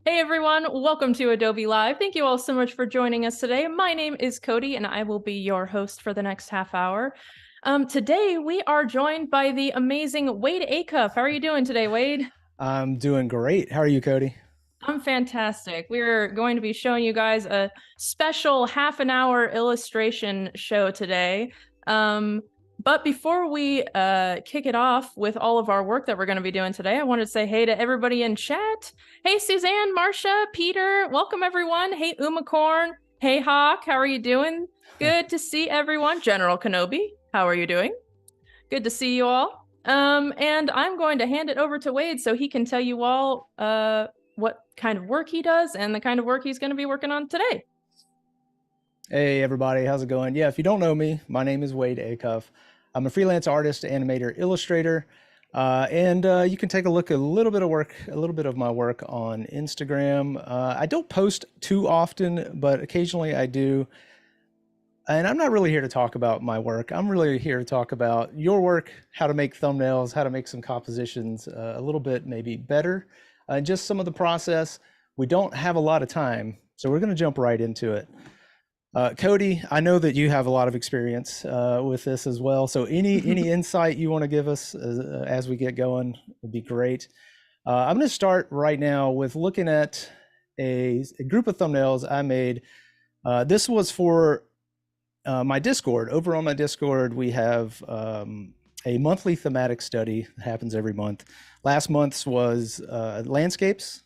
Hey everyone, welcome to Adobe Live. Thank you all so much for joining us today. My name is Cody and I will be your host for the next half hour. Today we are joined by the amazing Wade Acuff. How are you doing today, Wade? I'm doing great. How are you, Cody? I'm fantastic. We're going to be showing you guys a special half an hour illustration show today. Um, but before we kick it off with all of our work that we're going to be doing today, I wanted to say hey to everybody in chat. Hey, Suzanne, Marcia, Peter, welcome everyone. Hey, Umacorn. Hey, Hawk, how are you doing? Good to see everyone. General Kenobi, how are you doing? Good to see you all. And I'm going to hand it over to Wade so he can tell you all what kind of work he does and the kind of work he's going to be working on today. Hey, everybody. How's it going? Yeah, if you don't know me, my name is Wade Acuff. I'm a freelance artist, animator, illustrator, and you can take a look at a little bit of my work on Instagram. I don't post too often, but occasionally I do. And I'm not really here to talk about my work. I'm really here to talk about your work, how to make thumbnails, how to make some compositions a little bit maybe better, just some of the process. We don't have a lot of time, so we're going to jump right into it. Cody, I know that you have a lot of experience with this as well. So any insight you want to give us as we get going would be great. I'm going to start right now with looking at a group of thumbnails I made. This was for my Discord. Over on my Discord, we have a monthly thematic study that happens every month. Last month's was landscapes,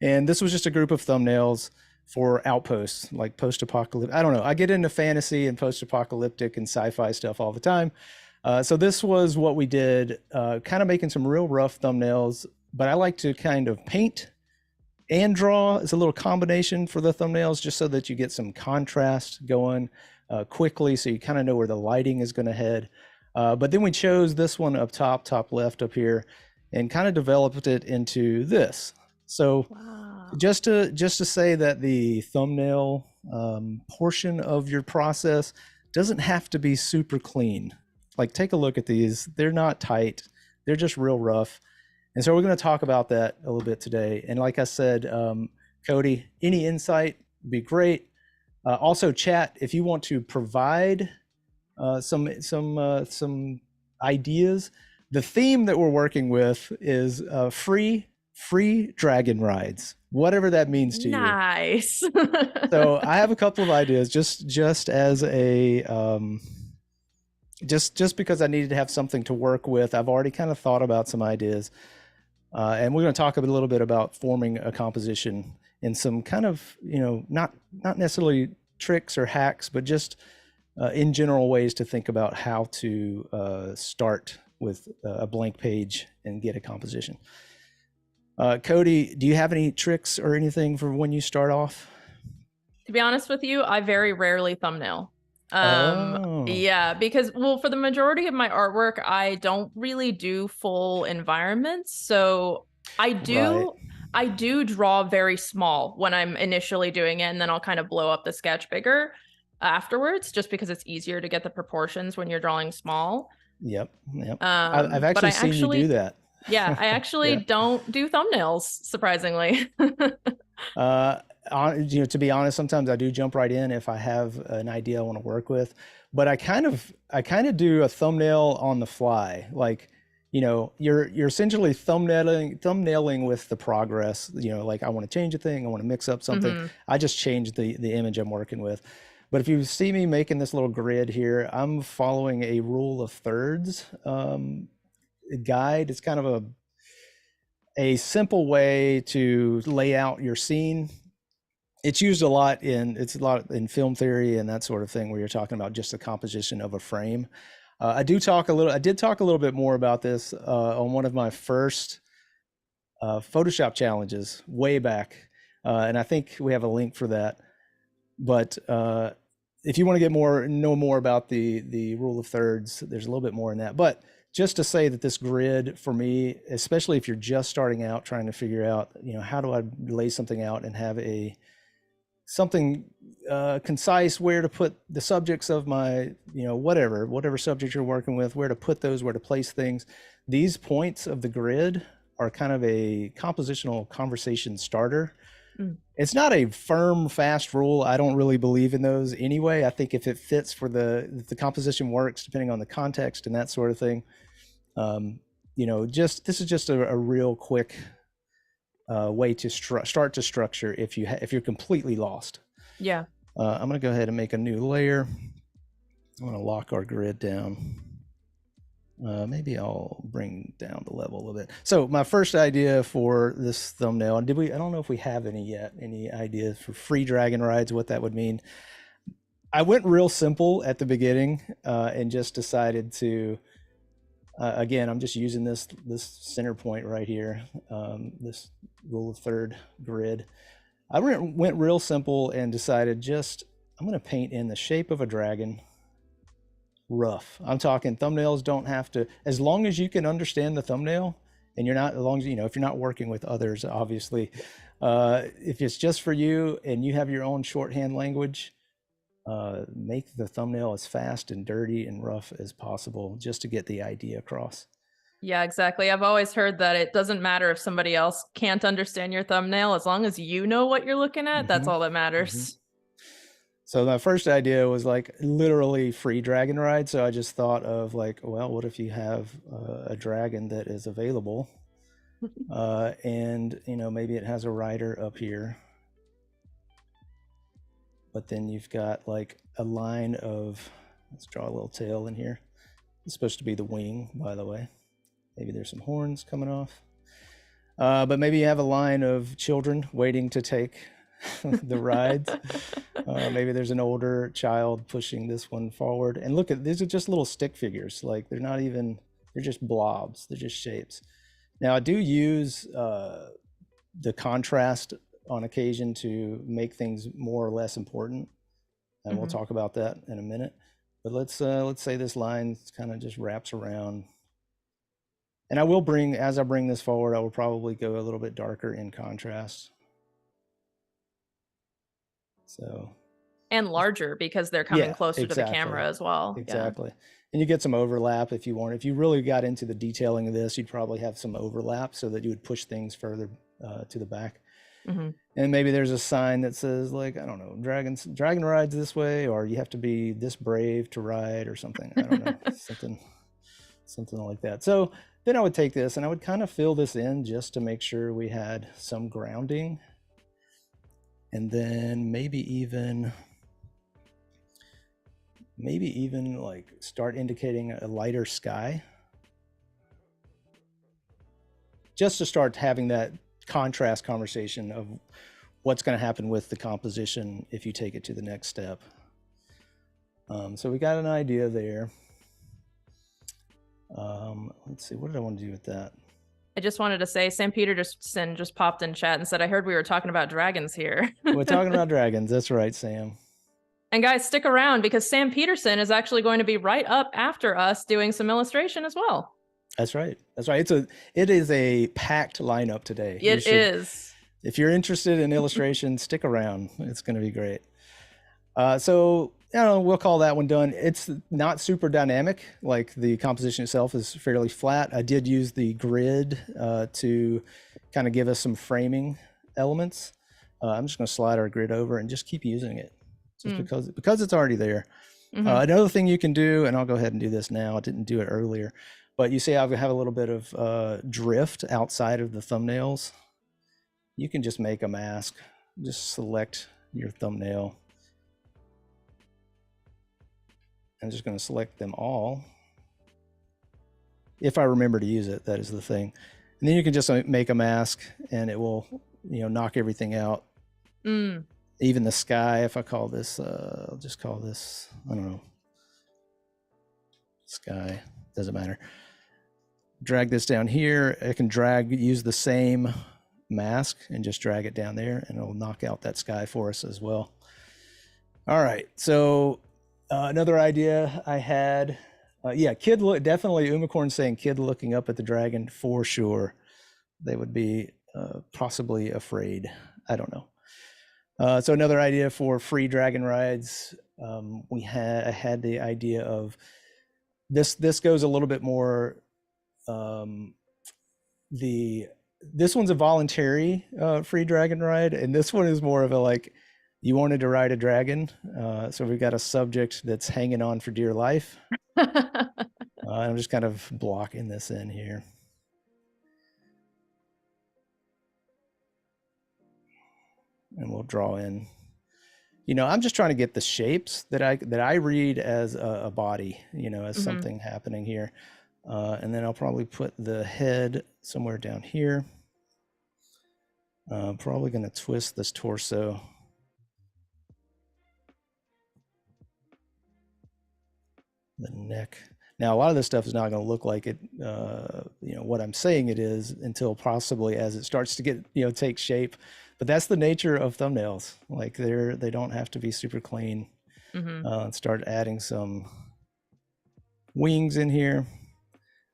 and this was just a group of thumbnails for outposts, like post-apocalyptic. I don't know. I get into fantasy and post-apocalyptic and sci-fi stuff all the time. So this was what we did, kind of making some real rough thumbnails, but I like to kind of paint and draw as a little combination for the thumbnails, just so that you get some contrast going quickly, so you kind of know where the lighting is going to head. But then we chose this one up top left up here, and kind of developed it into this. So Wow. just to say that the thumbnail portion of your process doesn't have to be super clean. Like, take a look at these. They're not tight. They're just real rough. And so we're going to talk about that a little bit today. And like I said, Cody, any insight would be great. Also, chat, if you want to provide some ideas. The theme that we're working with is free dragon rides, whatever that means to you. Nice. So I have a couple of ideas, just as a just because I needed to have something to work with. I've already kind of thought about some ideas, and we're going to talk a little bit about forming a composition and some kind of, not necessarily tricks or hacks, but just in general ways to think about how to start with a blank page and get a composition. Cody, do you have any tricks or anything for when you start off? To be honest with you, I very rarely thumbnail. Oh, Yeah, because well, for the majority of my artwork, I don't really do full environments. So I right. do I do draw very small when I'm initially doing it, and then I'll kind of blow up the sketch bigger afterwards, just because it's easier to get the proportions when you're drawing small. Yep. Yep. I've But I actually seen you do actually, that. yeah, I actually Yeah. don't do thumbnails, surprisingly. Uh, to be honest, sometimes I do jump right in if I have an idea I want to work with, but I kind of do a thumbnail on the fly. Like, you're essentially thumbnailing with the progress. Like, I want to change a thing, I want to mix up something. Hmm. I just change the image I'm working with. But if you see me making this little grid here, I'm following a rule of thirds guide. It's kind of a simple way to lay out your scene. It's a lot in film theory and that sort of thing, where you're talking about just the composition of a frame. I did talk a little bit more about this on one of my first Photoshop challenges way back, and I think we have a link for that. But if you want to know more about the rule of thirds, there's a little bit more in that. But just to say that this grid for me, especially if you're just starting out trying to figure out, how do I lay something out and have something concise, where to put the subjects of my, whatever subject you're working with, where to put those, where to place things. These points of the grid are kind of a compositional conversation starter. It's not a firm, fast rule. I don't really believe in those anyway. I think if it fits for if the composition works, depending on the context and that sort of thing, this is just a real quick way to start to structure if you're completely lost. Yeah. I'm going to go ahead and make a new layer. I'm going to lock our grid down. Maybe I'll bring down the level a little bit. So my first idea for this thumbnail, I don't know if we have any yet, any ideas for free dragon rides, what that would mean. I went real simple at the beginning and just decided to, again, I'm just using this center point right here, this rule of third grid. I went real simple and decided I'm going to paint in the shape of a dragon. Rough. I'm talking thumbnails don't have to, as long as you can understand the thumbnail and you're not, as long as, if you're not working with others, obviously, if it's just for you and you have your own shorthand language, make the thumbnail as fast and dirty and rough as possible just to get the idea across. Yeah, exactly. I've always heard that it doesn't matter if somebody else can't understand your thumbnail. As long as you know what you're looking at, that's all that matters. So my first idea was like literally free dragon ride. So I just thought of like, well, what if you have a dragon that is available and, maybe it has a rider up here. But then you've got like a line of, let's draw a little tail in here. It's supposed to be the wing, by the way. Maybe there's some horns coming off. But maybe you have a line of children waiting to take the rides. Maybe there's an older child pushing this one forward. And look at, these are just little stick figures. Like they're just blobs. They're just shapes. Now I do use the contrast on occasion to make things more or less important. And we'll talk about that in a minute. But let's say this line kind of just wraps around. And as I bring this forward, I will probably go a little bit darker in contrast. So, and larger because they're coming closer to the camera as well. Exactly. Yeah. And you get some overlap if you want. If you really got into the detailing of this, you'd probably have some overlap so that you would push things further to the back. And maybe there's a sign that says like, I don't know, dragon rides this way, or you have to be this brave to ride or something. I don't know, something like that. So then I would take this and I would kind of fill this in just to make sure we had some grounding. And then maybe even like start indicating a lighter sky. Just to start having that contrast conversation of what's going to happen with the composition if you take it to the next step. So we got an idea there. Let's see, what did I want to do with that? I just wanted to say Sam Peterson just popped in chat and said, I heard we were talking about dragons here. We're talking about dragons. That's right, Sam. And guys, stick around because Sam Peterson is actually going to be right up after us doing some illustration as well. That's right. That's right. It is a packed lineup today. It is. If you're interested in illustration, stick around. It's going to be great. So we'll call that one done. It's not super dynamic. Like the composition itself is fairly flat. I did use the grid to kind of give us some framing elements. I'm just going to slide our grid over and just keep using it just because it's already there. Another thing you can do, and I'll go ahead and do this now. I didn't do it earlier, but you see I have a little bit of drift outside of the thumbnails. You can just make a mask. Just select your thumbnail. I'm just going to select them all. If I remember to use it, that is the thing. And then you can just make a mask and it will, knock everything out. Even the sky, if I call this, I'll just call this, I don't know, sky, doesn't matter. Drag this down here. I can use the same mask and just drag it down there and it'll knock out that sky for us as well. All right, so another idea I had, definitely Umacorn saying kid looking up at the dragon for sure. They would be possibly afraid. I don't know. So another idea for free dragon rides, I had the idea of this goes a little bit more the this one's a voluntary free dragon ride, and this one is more of a like, you wanted to ride a dragon, so we've got a subject that's hanging on for dear life. I'm just kind of blocking this in here. And we'll draw in. You know, I'm just trying to get the shapes that I read as a body, you know, as something happening here. And then I'll probably put the head somewhere down here. I'm probably going to twist this torso. The neck. Now, a lot of this stuff is not going to look like it, you know, what I'm saying it is until possibly as it starts to get, you know, take shape. But that's the nature of thumbnails. Like they don't have to be super clean. Start adding some wings in here.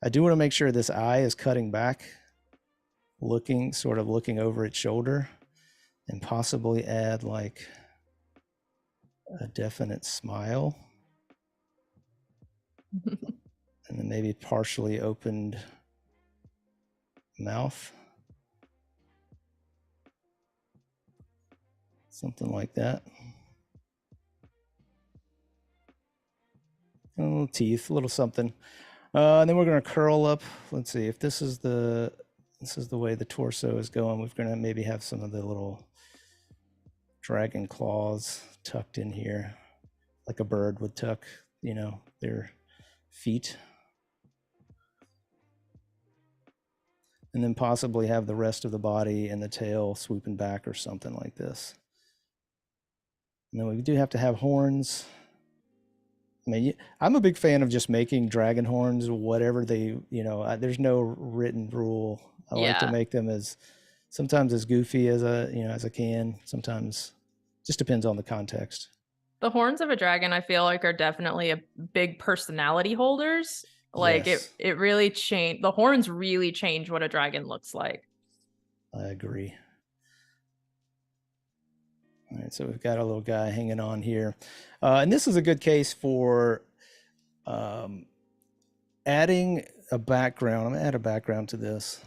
I do want to make sure this eye is cutting back, sort of looking over its shoulder, and possibly add like a definite smile. And then maybe partially opened mouth. Something like that. A little teeth, a little something. And then we're going to curl up. Let's see if this is the way the torso is going. We're going to maybe have some of the little dragon claws tucked in here, like a bird would tuck, you know, their feet. And then possibly have the rest of the body and the tail swooping back or something like this. And then we do have to have horns. I mean, I'm a big fan of just making dragon horns, whatever they, you know, there's no written rule. I like to make them sometimes as goofy as I can. Sometimes just depends on the context. The horns of a dragon, I feel like, are definitely a big personality holders. Like yes. it really changed. The horns really change what a dragon looks like. I agree. All right, so we've got a little guy hanging on here. And this is a good case for adding a background. I'm going to add a background to this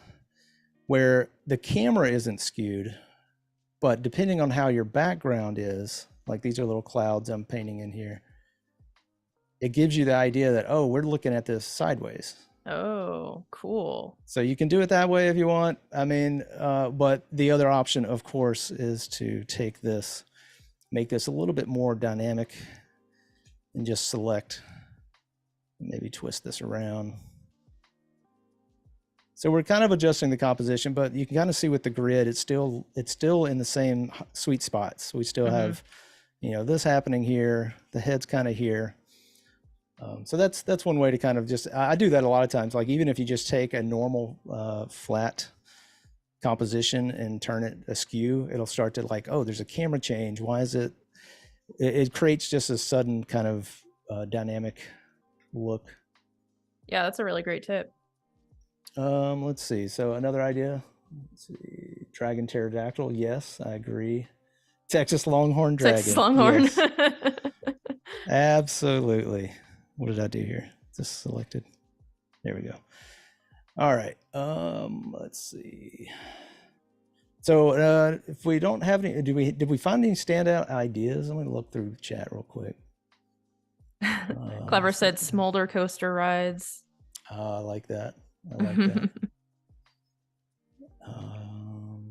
where the camera isn't skewed, but depending on how your background is, like these are little clouds I'm painting in here, it gives you the idea that, oh, we're looking at this sideways. Oh, cool. So you can do it that way if you want. I mean, but the other option, of course, is to take this, make this a little bit more dynamic and just select, maybe twist this around. So we're kind of adjusting the composition, but you can kind of see with the grid, it's still in the same sweet spots. We still have, you know, this happening here, the head's kind of here. So that's one way to kind of just, I do that a lot of times. Like even if you just take a normal flat composition and turn it askew, it'll start to like, oh, there's a camera change. Why is it? It creates just a sudden kind of dynamic look. Yeah, that's a really great tip. Let's see. So another idea. Let's see. Dragon pterodactyl. Yes, I agree. Texas Longhorn dragon. Texas Longhorn. Yes. Absolutely. What did I do here? Just selected. There we go. All right. Let's see. So if we don't have any, did we find any standout ideas? Let me look through the chat real quick. Clever said smolder coaster rides. I like that. I like that.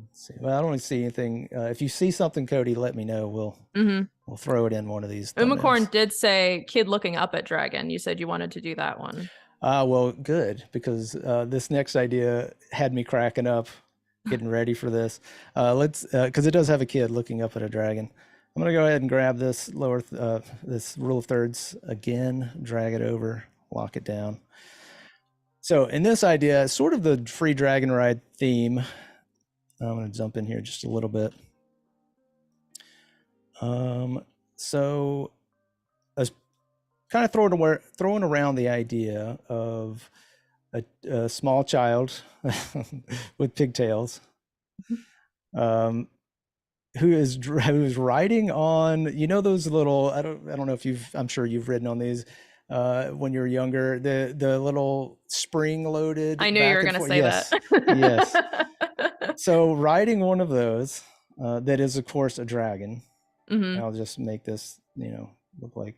Let's see. Well, I don't really see anything. If you see something, Cody, let me know. We'll throw it in one of these. Umacorn did say kid looking up at dragon. You said you wanted to do that one. Well, good, because this next idea had me cracking up, getting ready for this. Because it does have a kid looking up at a dragon. I'm gonna go ahead and grab this this rule of thirds again, drag it over, lock it down. So in this idea, sort of the free dragon ride theme. I'm gonna jump in here just a little bit. So I was kind of throwing around the idea of a small child with pigtails, who is riding on, you know, those little, I don't know if I'm sure you've ridden on these when you were younger, the little spring loaded. I knew you were going to say yes. that. Yes. So riding one of those, that is of course a dragon. Hmm. I'll just make this, look like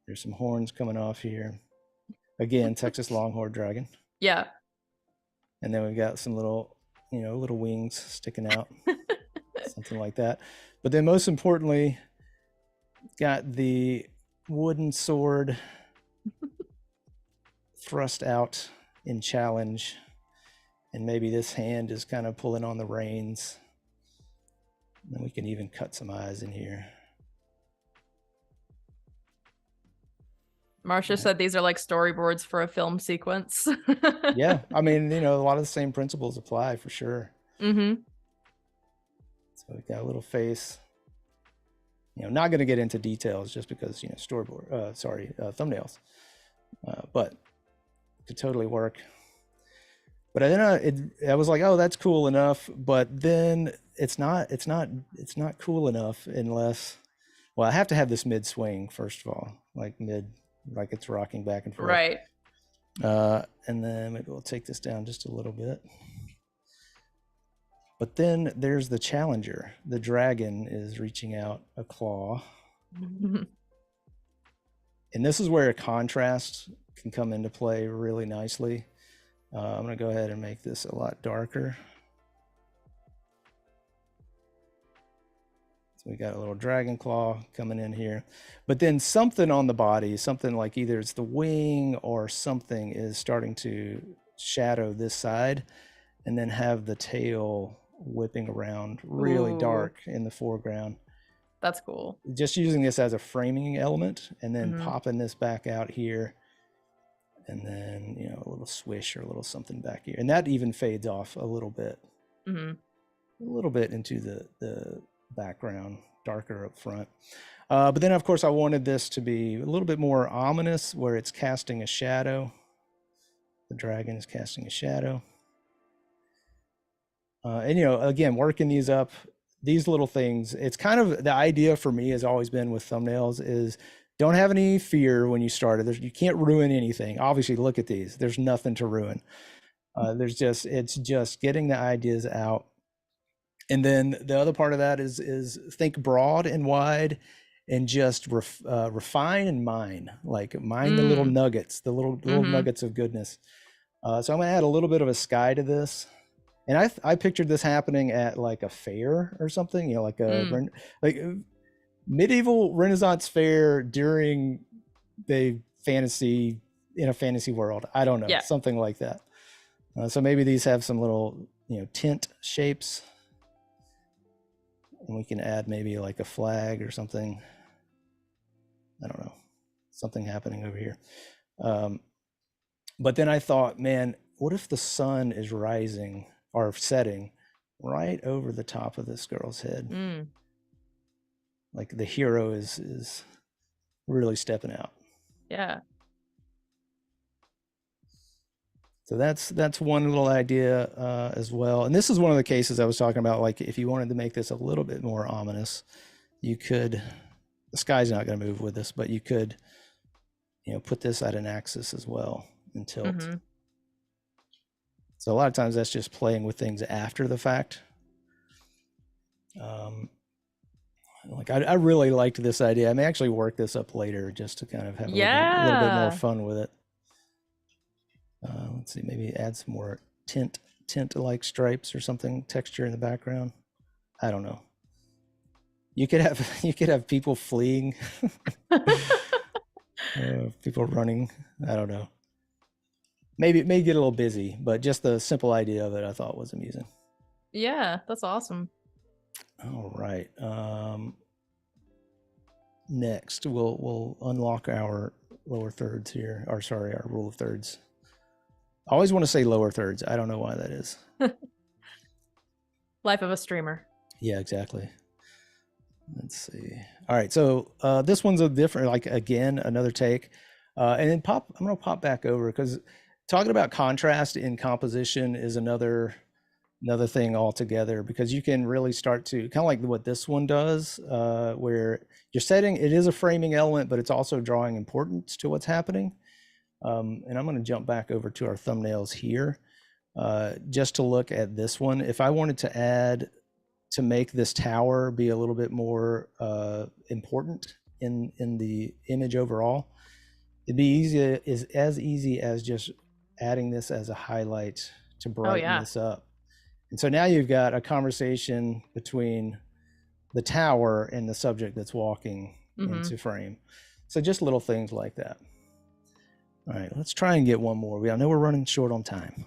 there's some horns coming off here. Again, Texas Longhorn dragon. Yeah. And then we've got some little, little wings sticking out, something like that. But then most importantly, got the wooden sword thrust out in challenge. And maybe this hand is kind of pulling on the reins. And then we can even cut some eyes in here. Marcia said these are like storyboards for a film sequence. Yeah, I mean, a lot of the same principles apply for sure. Mm-hmm. So we've got a little face. Not going to get into details just because thumbnails, but it could totally work. But then I was like, oh, that's cool enough. But then it's not cool enough unless, well, I have to have this mid swing first of all, like it's rocking back and forth. Right. And then maybe we'll take this down just a little bit. But then there's the challenger. The dragon is reaching out a claw. And this is where a contrast can come into play really nicely. I'm going to go ahead and make this a lot darker. So we got a little dragon claw coming in here. But then something on the body, something like either it's the wing or something is starting to shadow this side and then have the tail whipping around really dark in the foreground. That's cool. Just using this as a framing element and then popping this back out here. And then, a little swish or a little something back here. And that even fades off a little bit. A little bit into the background, darker up front. But then, of course, I wanted this to be a little bit more ominous where it's casting a shadow. The dragon is casting a shadow. And, again, working these up, these little things, it's kind of the idea for me has always been with thumbnails is don't have any fear when you start it. You can't ruin anything. Obviously, look at these. There's nothing to ruin. It's just getting the ideas out. And then the other part of that is think broad and wide and just refine and mine, the little nuggets, the little nuggets of goodness. So I'm gonna add a little bit of a sky to this. And I pictured this happening at like a fair or something, like a medieval Renaissance fair during in a fantasy world. I don't know, something like that. So maybe these have some little, tint shapes. And we can add maybe like a flag or something. I don't know, something happening over here. But then I thought, man, what if the sun is rising or setting right over the top of this girl's head? Like the hero is really stepping out. Yeah. So that's one little idea as well. And this is one of the cases I was talking about. Like if you wanted to make this a little bit more ominous, you could, the sky's not going to move with this, but you could, put this at an axis as well and tilt. So a lot of times that's just playing with things after the fact. I really liked this idea. I may actually work this up later just to kind of have a little bit more fun with it. Let's see, maybe add some more tint like stripes or something, texture in the background. I don't know. You could have people fleeing, people running. I don't know. Maybe it may get a little busy, but just the simple idea of it I thought was amusing. Yeah, that's awesome. All right. Next, we'll unlock our lower thirds here. Or sorry, our rule of thirds. I always want to say lower thirds. I don't know why that is. Life of a streamer. Yeah, exactly. Let's see. All right, so this one's a different, like again, another take. And then I'm gonna pop back over because talking about contrast in composition is another thing altogether, because you can really start to kind of like what this one does, where you're setting, it is a framing element, but it's also drawing importance to what's happening. And I'm going to jump back over to our thumbnails here. just to look at this one. If I wanted to make this tower be a little bit more important in the image overall, it'd be as easy as just adding this as a highlight to brighten this up. And so now you've got a conversation between the tower and the subject that's walking into frame. So just little things like that. All right, let's try and get one more. I know we're running short on time,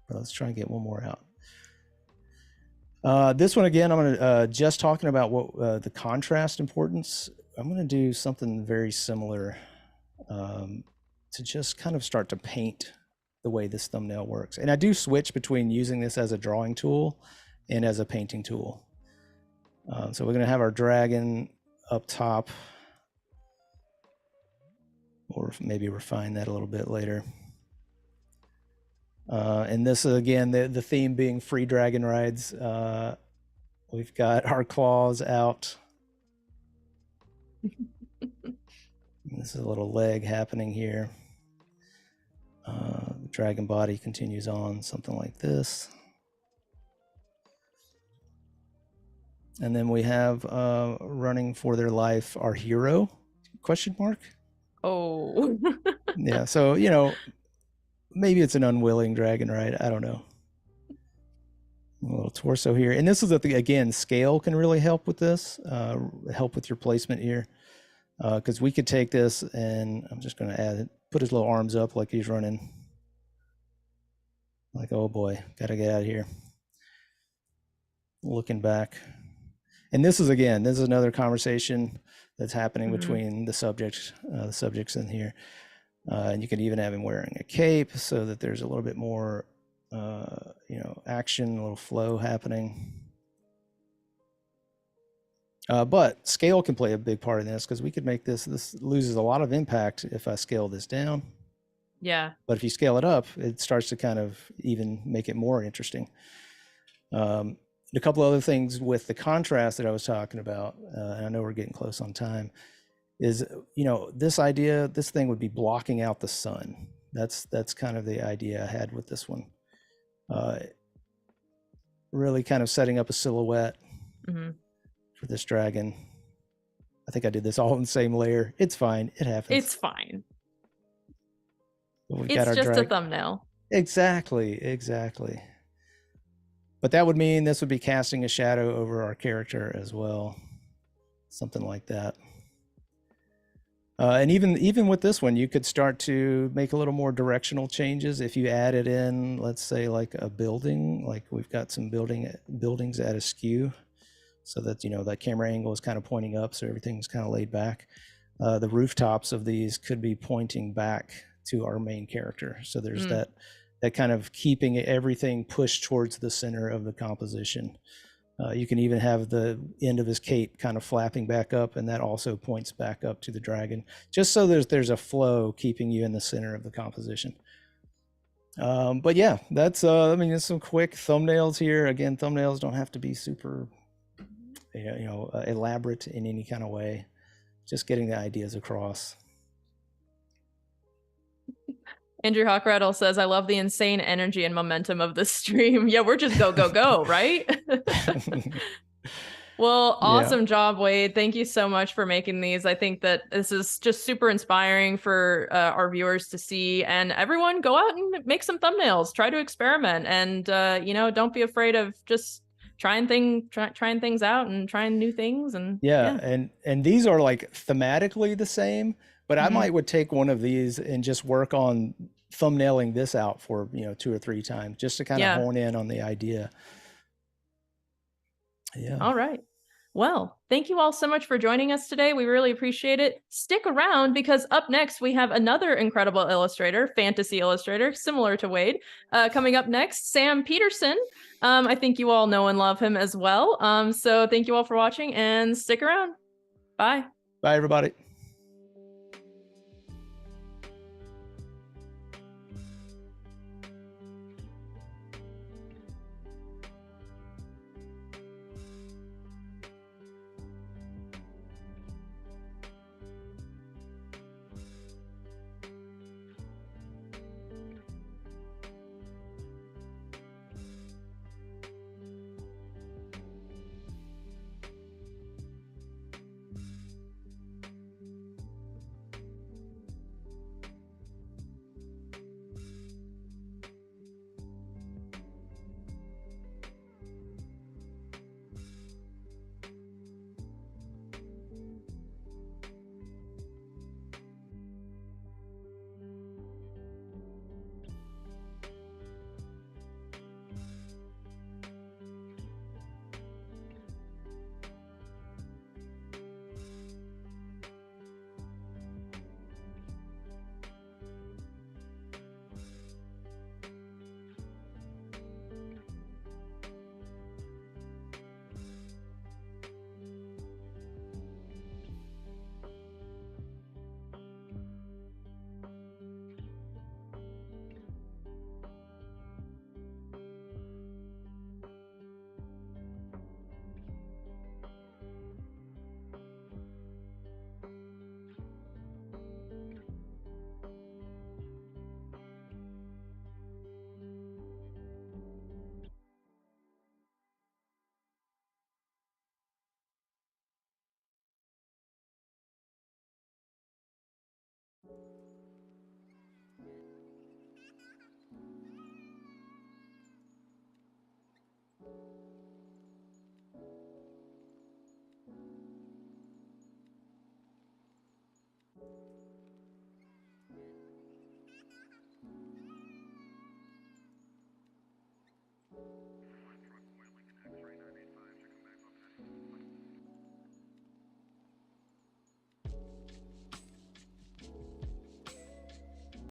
but let's try and get one more out. This one, again, I'm going to just talking about what the contrast importance. I'm going to do something very similar to just kind of start to paint the way this thumbnail works. And I do switch between using this as a drawing tool and as a painting tool. So we're going to have our dragon up top, or maybe refine that a little bit later. And this is, again, the theme being free dragon rides. We've got our claws out. This is a little leg happening here. The dragon body continues on, something like this. And then we have running for their life, our hero, question mark. Oh. Yeah, so, you know, maybe it's an unwilling dragon ride. I don't know. A little torso here. And this is, again, scale can really help with this, help with your placement here. Because we could take this, and I'm just going to add it, put his little arms up like he's running. Like, oh boy, got to get out of here. Looking back. And this is, again, this is another conversation that's happening between the subjects in here. And you can even have him wearing a cape so that there's a little bit more, you know, action, a little flow happening. But scale can play a big part in this, because we could make this loses a lot of impact if I scale this down. Yeah. But if you scale it up, it starts to kind of even make it more interesting. A couple other things with the contrast that I was talking about, and I know we're getting close on time, is, you know, this thing would be blocking out the sun. That's kind of the idea I had with this one. Really kind of setting up a silhouette for this dragon. I think I did this all in the same layer. It's fine. It happens. It's fine. It's just a thumbnail. Exactly. But that would mean this would be casting a shadow over our character as well. Something like that. And even with this one, you could start to make a little more directional changes. If you added in, let's say, like a building, like we've got some buildings at askew, so that, you know, that camera angle is kind of pointing up, so everything's kind of laid back. The rooftops of these could be pointing back to our main character. So there's that kind of keeping everything pushed towards the center of the composition. You can even have the end of his cape kind of flapping back up, and that also points back up to the dragon, just so there's a flow keeping you in the center of the composition. But yeah, that's I mean, there's some quick thumbnails here. Again, thumbnails don't have to be super, elaborate in any kind of way. Just getting the ideas across. Andrew Hockrattle says, I love the insane energy and momentum of this stream. Yeah, we're just go, right? Well, awesome job, Wade. Thank you so much for making these. I think that this is just super inspiring for our viewers to see. And everyone, go out and make some thumbnails. Try to experiment. And, don't be afraid of just trying things out and trying new things. And yeah. And these are like thematically the same. But I would take one of these and just work on thumbnailing this out for, 2 or 3 times, just to kind of hone in on the idea. Yeah. All right. Well, thank you all so much for joining us today. We really appreciate it. Stick around, because up next we have another incredible illustrator, fantasy illustrator, similar to Wade, coming up next, Sam Peterson. I think you all know and love him as well. So thank you all for watching, and stick around. Bye. Bye, everybody.